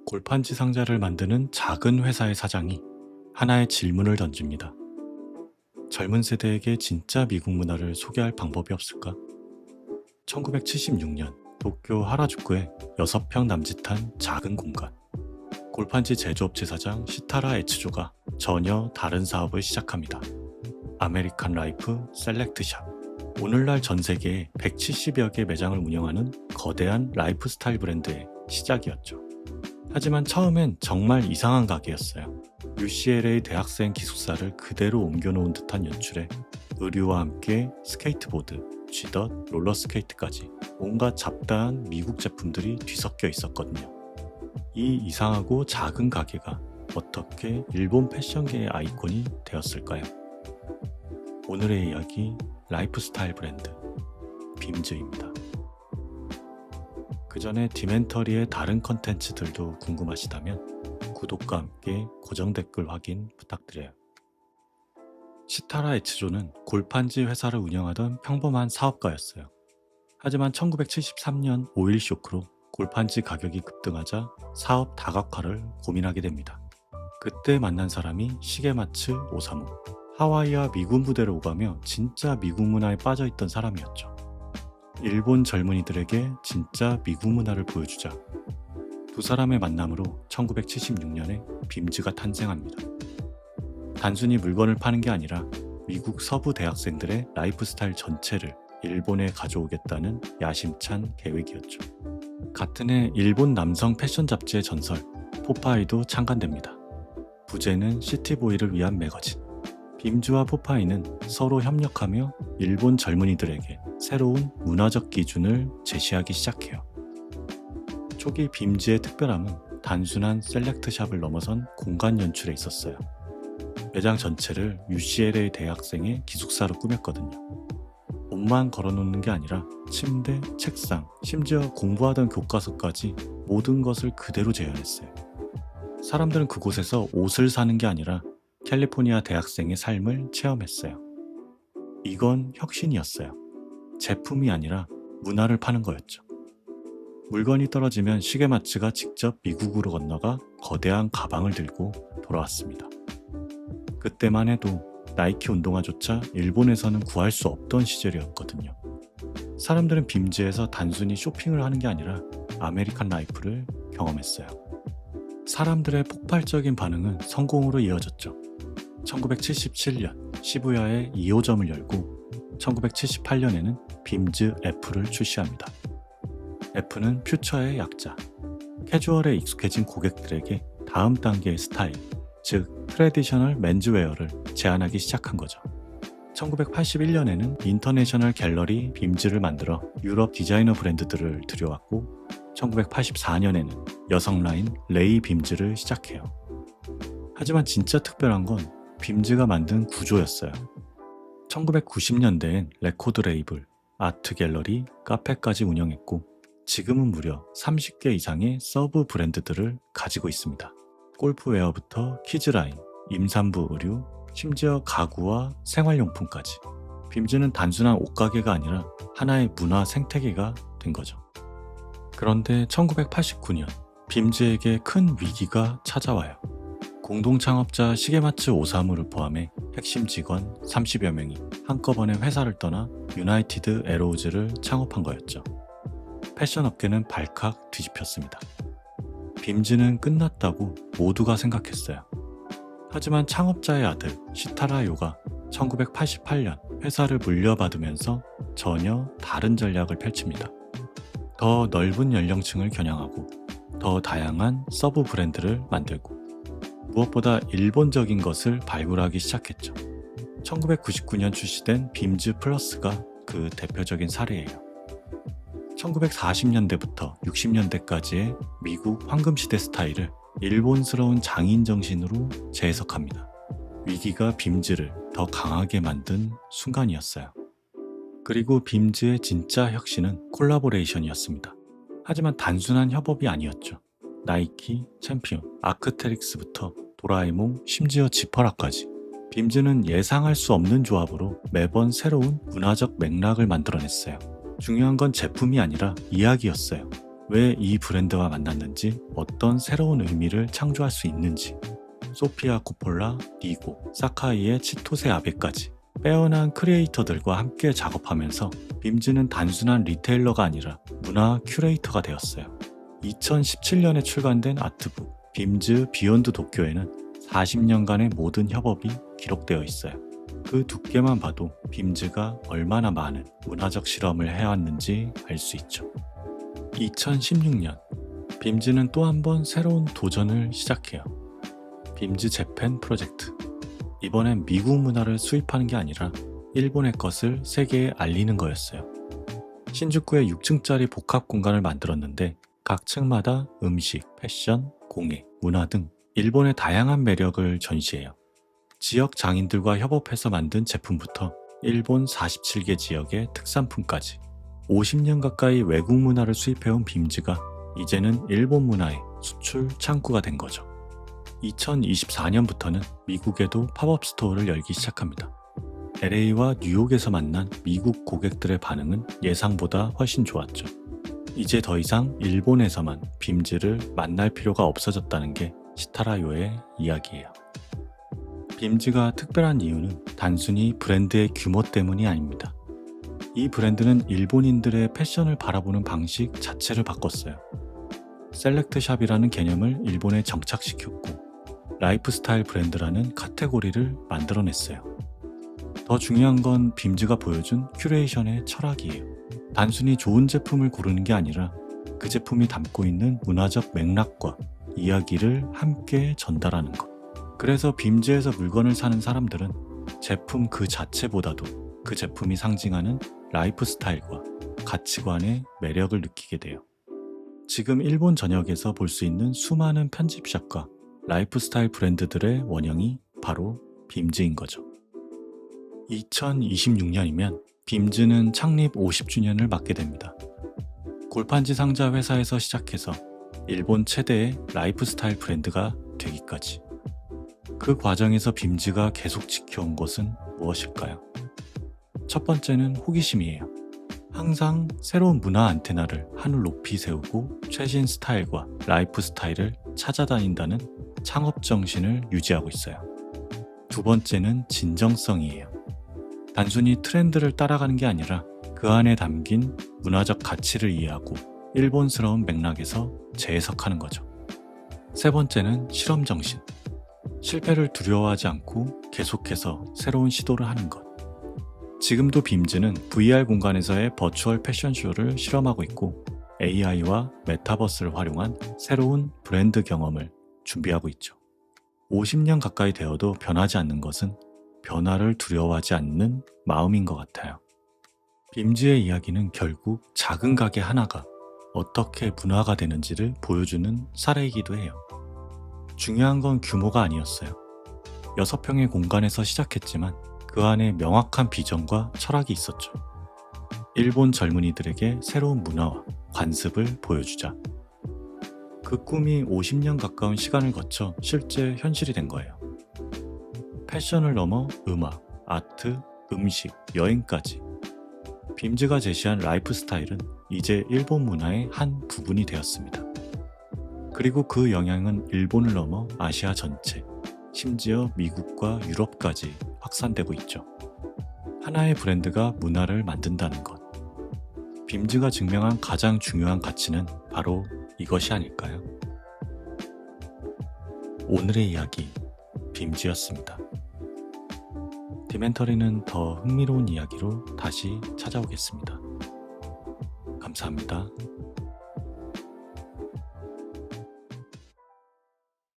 골판지 상자를 만드는 작은 회사의 사장이 하나의 질문을 던집니다. 젊은 세대에게 진짜 미국 문화를 소개할 방법이 없을까? 1976년 도쿄 하라주쿠의 6평 남짓한 작은 공간. 골판지 제조업체 사장 시타라 에츠조가 전혀 다른 사업을 시작합니다. 아메리칸 라이프 셀렉트샵. 오늘날 전 세계에 170여 개 매장을 운영하는 거대한 라이프스타일 브랜드의 시작이었죠. 하지만 처음엔 정말 이상한 가게였어요. UCLA 대학생 기숙사를 그대로 옮겨놓은 듯한 연출에 의류와 함께 스케이트보드, 쥐덫, 롤러스케이트까지 온갖 잡다한 미국 제품들이 뒤섞여 있었거든요. 이 이상하고 작은 가게가 어떻게 일본 패션계의 아이콘이 되었을까요? 오늘의 이야기, 라이프스타일 브랜드 빔즈입니다. 그 전에 디멘터리의 다른 컨텐츠들도 궁금하시다면 구독과 함께 고정 댓글 확인 부탁드려요. 시타라 에츠조는 골판지 회사를 운영하던 평범한 사업가였어요. 하지만 1973년 오일 쇼크로 골판지 가격이 급등하자 사업 다각화를 고민하게 됩니다. 그때 만난 사람이 시게마츠 오사무. 하와이와 미군 부대를 오가며 진짜 미국 문화에 빠져있던 사람이었죠. 일본 젊은이들에게 진짜 미국 문화를 보여주자. 두 사람의 만남으로 1976년에 빔즈가 탄생합니다. 단순히 물건을 파는 게 아니라 미국 서부 대학생들의 라이프 스타일 전체를 일본에 가져오겠다는 야심찬 계획이었죠. 같은 해 일본 남성 패션 잡지의 전설 포파이도 창간됩니다. 부제는 시티보이를 위한 매거진. 빔즈와 포파이는 서로 협력하며 일본 젊은이들에게 새로운 문화적 기준을 제시하기 시작해요. 초기 빔즈의 특별함은 단순한 셀렉트샵을 넘어선 공간 연출에 있었어요. 매장 전체를 UCLA 대학생의 기숙사로 꾸몄거든요. 옷만 걸어놓는 게 아니라 침대, 책상, 심지어 공부하던 교과서까지 모든 것을 그대로 재현했어요. 사람들은 그곳에서 옷을 사는 게 아니라 캘리포니아 대학생의 삶을 체험했어요. 이건 혁신이었어요. 제품이 아니라 문화를 파는 거였죠. 물건이 떨어지면 시게마츠가 직접 미국으로 건너가 거대한 가방을 들고 돌아왔습니다. 그때만 해도 나이키 운동화조차 일본에서는 구할 수 없던 시절이었거든요. 사람들은 빔즈에서 단순히 쇼핑을 하는 게 아니라 아메리칸 라이프를 경험했어요. 사람들의 폭발적인 반응은 성공으로 이어졌죠. 1977년 시부야에 2호점을 열고 1978년에는 빔즈 F를 출시합니다. F는 퓨처의 약자, 캐주얼에 익숙해진 고객들에게 다음 단계의 스타일, 즉 트래디셔널 맨즈웨어를 제안하기 시작한 거죠. 1981년에는 인터내셔널 갤러리 빔즈를 만들어 유럽 디자이너 브랜드들을 들여왔고 1984년에는 여성 라인 레이 빔즈를 시작해요. 하지만 진짜 특별한 건 빔즈가 만든 구조였어요. 1990년대엔 레코드 레이블, 아트 갤러리, 카페까지 운영했고 지금은 무려 30개 이상의 서브 브랜드들을 가지고 있습니다. 골프웨어부터 키즈라인, 임산부 의류, 심지어 가구와 생활용품까지. 빔즈는 단순한 옷가게가 아니라 하나의 문화 생태계가 된 거죠. 그런데 1989년 빔즈에게 큰 위기가 찾아와요. 공동 창업자 시게마츠 오사무를 포함해 핵심 직원 30여 명이 한꺼번에 회사를 떠나 유나이티드 에로우즈를 창업한 거였죠. 패션 업계는 발칵 뒤집혔습니다. 빔즈는 끝났다고 모두가 생각했어요. 하지만 창업자의 아들 시타라 요가 1988년 회사를 물려받으면서 전혀 다른 전략을 펼칩니다. 더 넓은 연령층을 겨냥하고 더 다양한 서브 브랜드를 만들고 무엇보다 일본적인 것을 발굴하기 시작했죠. 1999년 출시된 빔즈 플러스가 그 대표적인 사례예요. 1940년대부터 60년대까지의 미국 황금시대 스타일을 일본스러운 장인 정신으로 재해석합니다. 위기가 빔즈를 더 강하게 만든 순간이었어요. 그리고 빔즈의 진짜 혁신은 콜라보레이션이었습니다. 하지만 단순한 협업이 아니었죠. 나이키, 챔피언, 아크테릭스부터 도라에몽, 심지어 지퍼라까지 빔즈는 예상할 수 없는 조합으로 매번 새로운 문화적 맥락을 만들어냈어요. 중요한 건 제품이 아니라 이야기였어요. 왜 이 브랜드와 만났는지, 어떤 새로운 의미를 창조할 수 있는지, 소피아 코폴라, 니고, 사카이의 치토세 아베까지 빼어난 크리에이터들과 함께 작업하면서 빔즈는 단순한 리테일러가 아니라 문화 큐레이터가 되었어요. 2017년에 출간된 아트북 빔즈 비욘드 도쿄에는 40년간의 모든 협업이 기록되어 있어요. 그 두께만 봐도 빔즈가 얼마나 많은 문화적 실험을 해왔는지 알 수 있죠. 2016년, 빔즈는 또 한 번 새로운 도전을 시작해요. 빔즈 재팬 프로젝트. 이번엔 미국 문화를 수입하는 게 아니라 일본의 것을 세계에 알리는 거였어요. 신주쿠에 6층짜리 복합 공간을 만들었는데 각 층마다 음식, 패션, 공예, 문화 등 일본의 다양한 매력을 전시해요. 지역 장인들과 협업해서 만든 제품부터 일본 47개 지역의 특산품까지 50년 가까이 외국 문화를 수입해온 빔즈가 이제는 일본 문화의 수출 창구가 된 거죠. 2024년부터는 미국에도 팝업 스토어를 열기 시작합니다. LA와 뉴욕에서 만난 미국 고객들의 반응은 예상보다 훨씬 좋았죠. 이제 더 이상 일본에서만 빔즈를 만날 필요가 없어졌다는 게 시타라요의 이야기예요. 빔즈가 특별한 이유는 단순히 브랜드의 규모 때문이 아닙니다. 이 브랜드는 일본인들의 패션을 바라보는 방식 자체를 바꿨어요. 셀렉트샵이라는 개념을 일본에 정착시켰고 라이프스타일 브랜드라는 카테고리를 만들어냈어요. 더 중요한 건 빔즈가 보여준 큐레이션의 철학이에요. 단순히 좋은 제품을 고르는 게 아니라 그 제품이 담고 있는 문화적 맥락과 이야기를 함께 전달하는 것. 그래서 빔즈에서 물건을 사는 사람들은 제품 그 자체보다도 그 제품이 상징하는 라이프 스타일과 가치관의 매력을 느끼게 돼요. 지금 일본 전역에서 볼 수 있는 수많은 편집샵과 라이프 스타일 브랜드들의 원형이 바로 빔즈인 거죠. 2026년이면 빔즈는 창립 50주년을 맞게 됩니다. 골판지 상자 회사에서 시작해서 일본 최대의 라이프 스타일 브랜드가 되기까지. 그 과정에서 빔즈가 계속 지켜온 것은 무엇일까요? 첫 번째는 호기심이에요. 항상 새로운 문화 안테나를 하늘 높이 세우고 최신 스타일과 라이프 스타일을 찾아다닌다는 창업 정신을 유지하고 있어요. 두 번째는 진정성이에요. 단순히 트렌드를 따라가는 게 아니라 그 안에 담긴 문화적 가치를 이해하고 일본스러운 맥락에서 재해석하는 거죠. 세 번째는 실험 정신. 실패를 두려워하지 않고 계속해서 새로운 시도를 하는 것. 지금도 빔즈는 VR 공간에서의 버추얼 패션쇼를 실험하고 있고 AI와 메타버스를 활용한 새로운 브랜드 경험을 준비하고 있죠. 50년 가까이 되어도 변하지 않는 것은 변화를 두려워하지 않는 마음인 것 같아요. 빔즈의 이야기는 결국 작은 가게 하나가 어떻게 문화가 되는지를 보여주는 사례이기도 해요. 중요한 건 규모가 아니었어요. 6평의 공간에서 시작했지만 그 안에 명확한 비전과 철학이 있었죠. 일본 젊은이들에게 새로운 문화와 관습을 보여주자. 그 꿈이 50년 가까운 시간을 거쳐 실제 현실이 된 거예요. 패션을 넘어 음악, 아트, 음식, 여행까지 빔즈가 제시한 라이프 스타일은 이제 일본 문화의 한 부분이 되었습니다. 그리고 그 영향은 일본을 넘어 아시아 전체, 심지어 미국과 유럽까지 확산되고 있죠. 하나의 브랜드가 문화를 만든다는 것. 빔즈가 증명한 가장 중요한 가치는 바로 이것이 아닐까요? 오늘의 이야기, 빔즈였습니다. 디멘터리는 더 흥미로운 이야기로 다시 찾아오겠습니다. 감사합니다.